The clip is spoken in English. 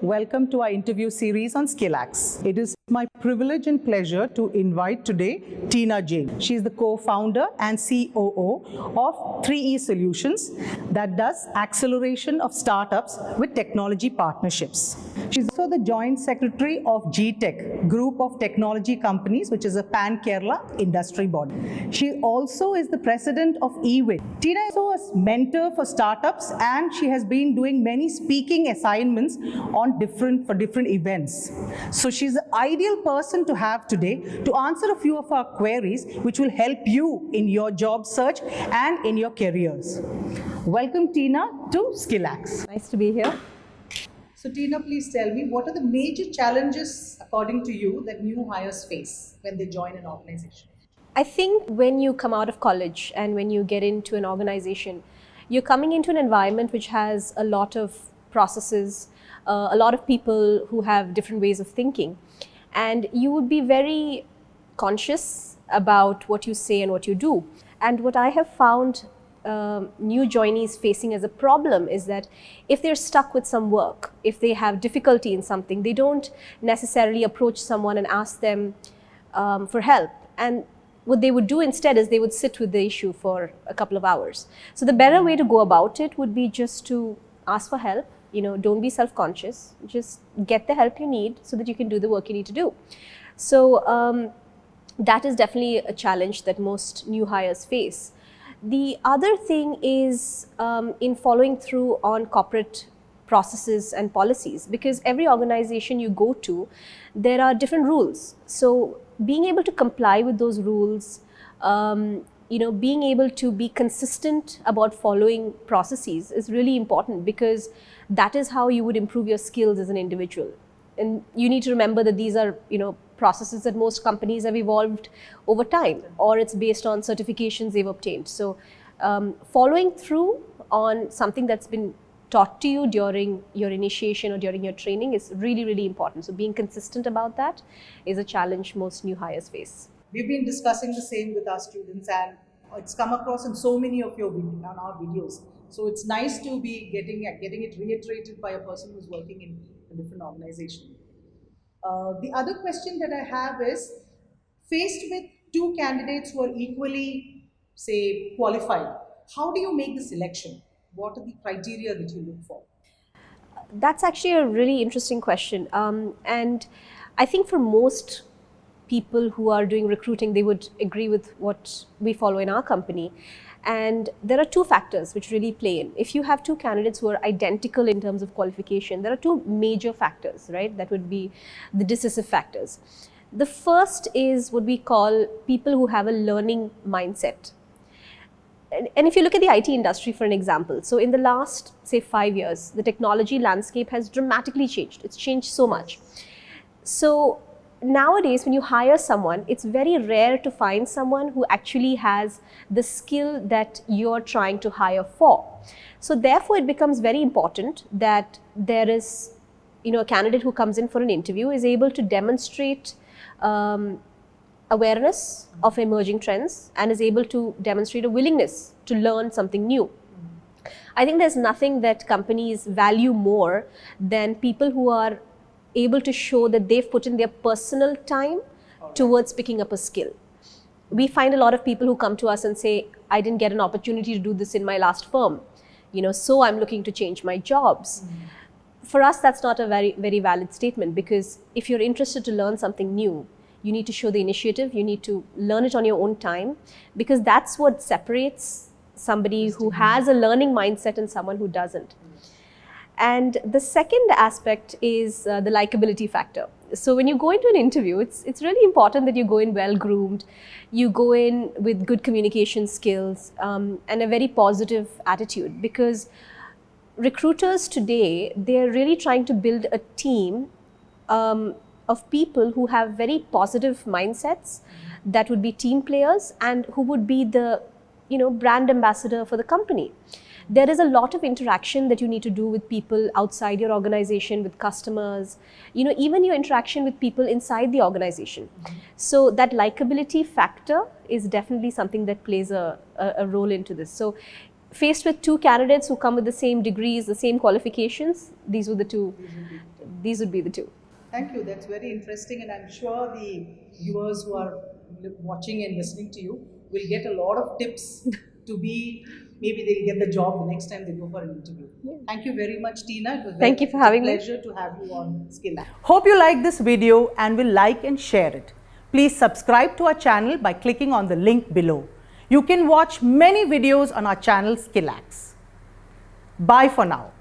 welcome to our interview series on skillActz. It is my privilege and pleasure to invite today Tina Jain. She is the co-founder and COO of 3E Solutions that does acceleration of startups with technology partnerships. She's also the Joint Secretary of GTEC, group of technology companies, which is a pan-Kerala industry body. She also is the president of EWIT. Tina is also a mentor for startups, and she has been doing many speaking assignments on different events. So she's the ideal person to have today to answer a few of our queries, which will help you in your job search and in your careers. Welcome, Tina, to skillActz. Nice to be here. So Tina, please tell me, what are the major challenges, according to you, that new hires face when they join an organization? I think when you come out of college and when you get into an organization, you're coming into an environment which has a lot of processes, a lot of people who have different ways of thinking. And you would be very conscious about what you say and what you do. And what I have found new joinees facing as a problem is that if they're stuck with some work, if they have difficulty in something, they don't necessarily approach someone and ask them for help. And what they would do instead is they would sit with the issue for a couple of hours. So the better way to go about it would be just to ask for help. You know, don't be self-conscious, just get the help you need so that you can do the work you need to do. So that is definitely a challenge that most new hires face. The other thing is in following through on corporate processes and policies, because every organization you go to, there are different rules. So being able to comply with those rules, being able to be consistent about following processes is really important, because that is how you would improve your skills as an individual. And you need to remember that these are, processes that most companies have evolved over time, or it's based on certifications they've obtained. So following through on something that's been taught to you during your initiation or during your training is really, really important. So being consistent about that is a challenge most new hires face. We've been discussing the same with our students, and it's come across in so many of our videos. So it's nice to be getting it reiterated by a person who's working in a different organization. The other question that I have is, faced with two candidates who are equally, say, qualified, how do you make the selection? What are the criteria that you look for? That's actually a really interesting question. And I think for most people who are doing recruiting, they would agree with what we follow in our company. And there are two factors which really play in. If you have two candidates who are identical in terms of qualification, there are two major factors, right? That would be the decisive factors. The first is what we call people who have a learning mindset. And if you look at the IT industry for an example, so in the last, say, 5 years, the technology landscape has dramatically changed. It's changed so much. So nowadays, when you hire someone, it's very rare to find someone who actually has the skill that you're trying to hire for. So therefore, it becomes very important that there is, a candidate who comes in for an interview is able to demonstrate awareness of emerging trends and is able to demonstrate a willingness to learn something new. I think there's nothing that companies value more than people who are able to show that they've put in their personal time towards picking up a skill. We find a lot of people who come to us and say, I didn't get an opportunity to do this in my last firm, so I'm looking to change my jobs. For us, that's not a very, very valid statement, because if you're interested to learn something new, you need to show the initiative, you need to learn it on your own time, because that's what separates somebody who has a learning mindset and someone who doesn't. And the second aspect is the likability factor. So when you go into an interview, it's really important that you go in well-groomed, you go in with good communication skills and a very positive attitude, because recruiters today, they're really trying to build a team of people who have very positive mindsets, that would be team players and who would be the brand ambassador for the company. There is a lot of interaction that you need to do with people outside your organization, with customers, even your interaction with people inside the organization. So that likability factor is definitely something that plays a role into this. So faced with two candidates who come with the same degrees, the same qualifications, these these would be the two. Thank you. That's very interesting, and I'm sure the viewers who are watching and listening to you will get a lot of tips to be, maybe they'll get the job the next time they go for an interview. Thank you very much, Tina. It was Thank you for having me. a pleasure to have you on skillActz. Hope you like this video and will like and share it. Please subscribe to our channel by clicking on the link below. You can watch many videos on our channel skillActz. Bye for now.